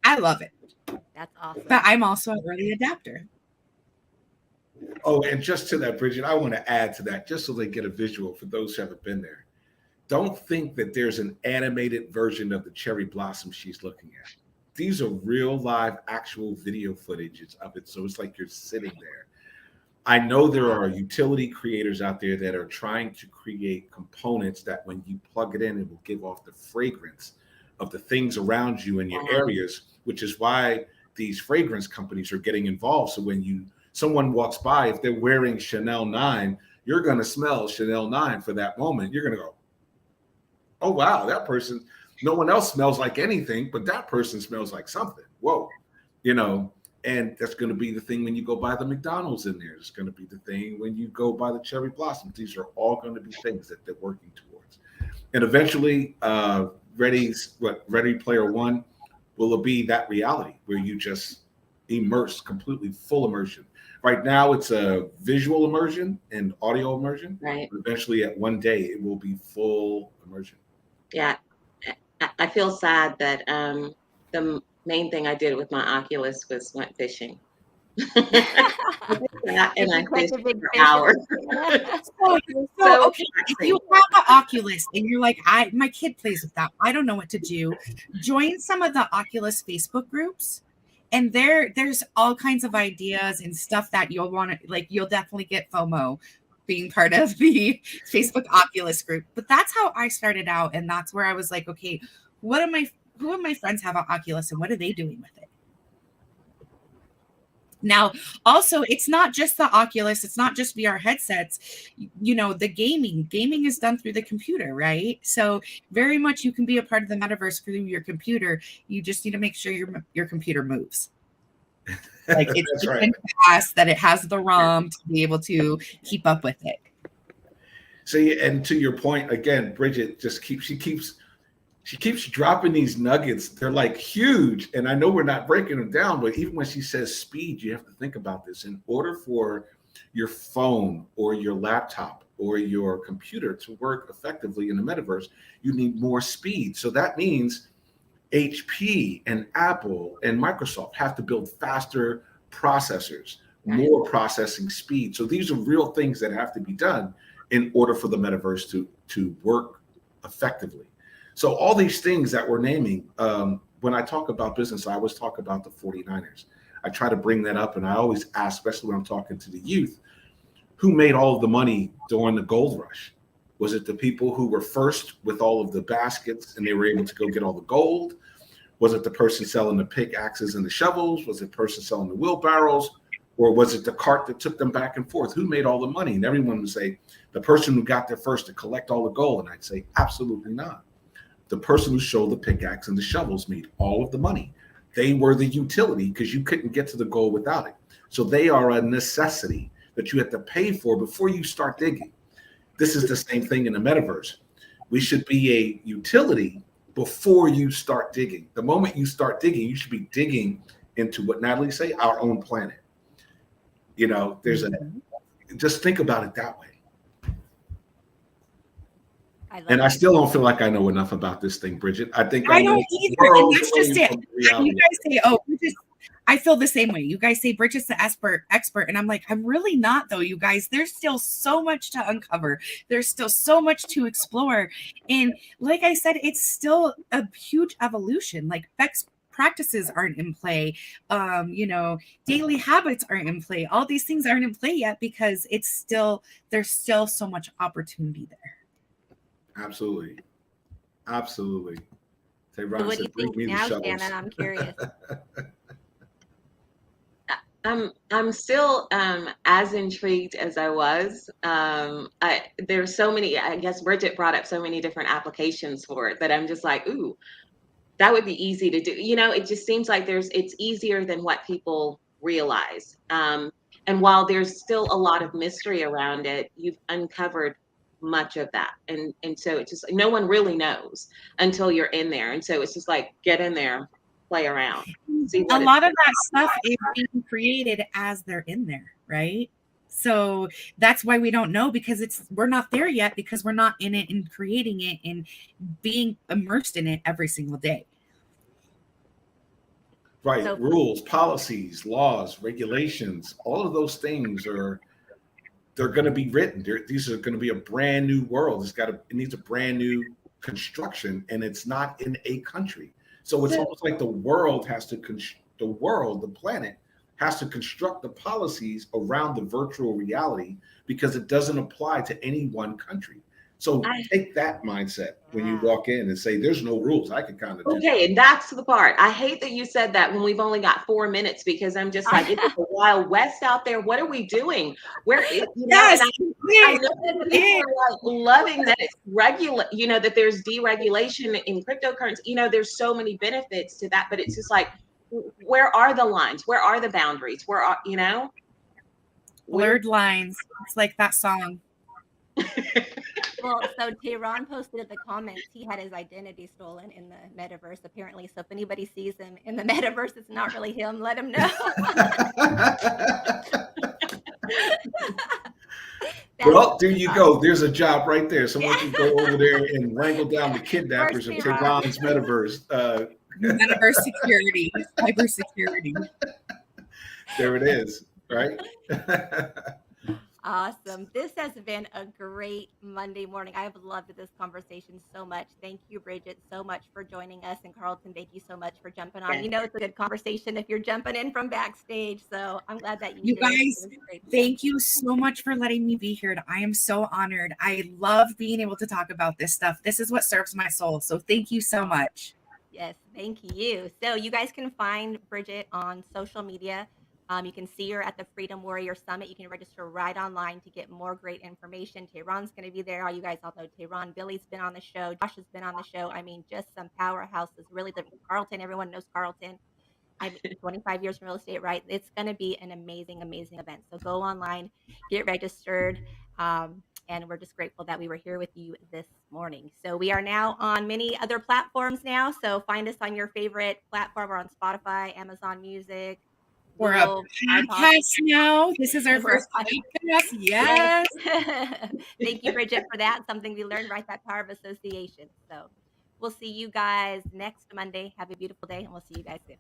I love it. That's awesome. But I'm also an early adapter. Oh, and just to that, Bridget, I want to add to that, just so they get a visual for those who haven't been there. Don't think that there's an animated version of the cherry blossom she's looking at. These are real live, actual video footages of it. So it's like you're sitting there. I know there are utility creators out there that are trying to create components that when you plug it in, it will give off the fragrance of the things around you in your areas, which is why these fragrance companies are getting involved. So when someone walks by, if they're wearing Chanel 9, you're going to smell Chanel 9 for that moment. You're going to go, oh, wow, that person, no one else smells like anything, but that person smells like something. Whoa, and that's going to be the thing when you go buy the McDonald's in there. It's going to be the thing when you go buy the cherry blossom. These are all going to be things that they're working towards. And eventually, Ready Player One, will it be that reality where you just immerse, completely full immersion? Right now, it's a visual immersion and audio immersion. Right. But eventually, at one day, it will be full immersion. Yeah. I feel sad that the main thing I did with my Oculus was went fishing. And I fished for hours. So okay, if you have an Oculus and you're like, my kid plays with that, I don't know what to do. Join some of the Oculus Facebook groups, and there's all kinds of ideas and stuff that you'll want to like. You'll definitely get FOMO being part of the Facebook Oculus group. But that's how I started out, and that's where I was like, okay, who of my friends have an Oculus, and what are they doing with it? Now, also, it's not just the Oculus. It's not just VR headsets. The gaming is done through the computer, right? So very much you can be a part of the metaverse through your computer. You just need to make sure your computer moves. Like it's right. Fast, that it has the ROM to be able to keep up with it. See, and to your point, again, Bridget she keeps dropping these nuggets. They're like huge. And I know we're not breaking them down, but even when she says speed, you have to think about this. In order for your phone or your laptop or your computer to work effectively in the metaverse, you need more speed. So that means HP and Apple and Microsoft have to build faster processors, more processing speed. So these are real things that have to be done in order for the metaverse to work effectively. So all these things that we're naming, when I talk about business, I always talk about the 49ers. I try to bring that up, and I always ask, especially when I'm talking to the youth, who made all of the money during the gold rush? Was it the people who were first with all of the baskets and they were able to go get all the gold? Was it the person selling the pickaxes and the shovels? Was it the person selling the wheelbarrows? Or was it the cart that took them back and forth? Who made all the money? And everyone would say, the person who got there first to collect all the gold. And I'd say, absolutely not. The person who sold the pickaxe and the shovels made all of the money. They were the utility because you couldn't get to the goal without it. So they are a necessity that you have to pay for before you start digging. This is the same thing in the metaverse. We should be a utility before you start digging. The moment you start digging, you should be digging into what Natalie say, our own planet. Just think about it that way. I still don't feel like I know enough about this thing, Bridget. I think I don't either. And that's just it. You guys say, I feel the same way. You guys say Bridget's the expert. And I'm like, I'm really not, though, you guys. There's still so much to uncover. There's still so much to explore. And like I said, it's still a huge evolution. Like best practices aren't in play. Daily habits aren't in play. All these things aren't in play yet because there's still so much opportunity there. Absolutely. So what do you think now, Shannon? I'm curious. I'm still as intrigued as I was. There's so many, I guess Bridget brought up so many different applications for it that I'm just like, ooh, that would be easy to do. It just seems like it's easier than what people realize. And while there's still a lot of mystery around it, you've uncovered much of that. And so it's just, no one really knows until you're in there. And so it's just like, get in there, play around. A lot of that stuff is being created as they're in there, right? So that's why we don't know, because we're not there yet, because we're not in it and creating it and being immersed in it every single day. Right. So Rules, policies, laws, regulations, all of those things they're going to be written. These are going to be a brand new world. It needs a brand new construction, and it's not in a country. So it's almost like the planet has to construct the policies around the virtual reality because it doesn't apply to any one country. So take that mindset when you walk in and say, there's no rules. I can kind of do Okay, and that's the part. I hate that you said that when we've only got 4 minutes, because I'm just like, it's a wild west out there. What are we doing? Where is, Yes, I know that people are like loving that it's that there's deregulation in cryptocurrency. There's so many benefits to that, but it's just like, where are the lines? Where are the boundaries? Where are, blurred lines. It's like that song. Well, so Tehran posted in the comments he had his identity stolen in the metaverse, apparently. So if anybody sees him in the metaverse, it's not really him. Let him know. Well, there you go. There's a job right there. Someone can go over there and wrangle down the kidnappers of Tehran's metaverse. Metaverse security, cyber security. There it is, right? Awesome. This has been a great Monday morning. I have loved this conversation so much. Thank you, Bridget, so much for joining us. And Carlton, thank you so much for jumping on. It's a good conversation if you're jumping in from backstage. So I'm glad that you guys, thank you so much for letting me be here. I am so honored. I love being able to talk about this stuff. This is what serves my soul. So thank you so much. Yes, thank you. So you guys can find Bridget on social media. You can see her at the Freedom Warrior Summit. You can register right online to get more great information. Tehran's going to be there. You guys all know Tehran. Billy's been on the show. Josh has been on the show. I mean, just some powerhouses. Really, Carlton, everyone knows Carlton. 25 years in real estate, right? It's going to be an amazing, amazing event. So go online, get registered. And we're just grateful that we were here with you this morning. So we are now on many other platforms now. So find us on your favorite platform. We're on Spotify, Amazon Music. We're a podcast now. This is our first podcast. Yes. Thank you, Bridget, for that. Something we learned, right? That power of association. So we'll see you guys next Monday. Have a beautiful day, and we'll see you guys soon.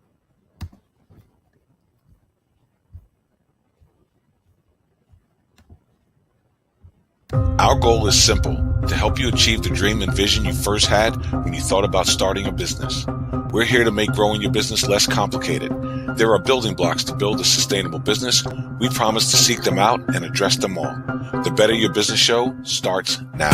Our goal is simple: to help you achieve the dream and vision you first had when you thought about starting a business. We're here to make growing your business less complicated. There are building blocks to build a sustainable business. We promise to seek them out and address them all. The Better Your Business Show starts now.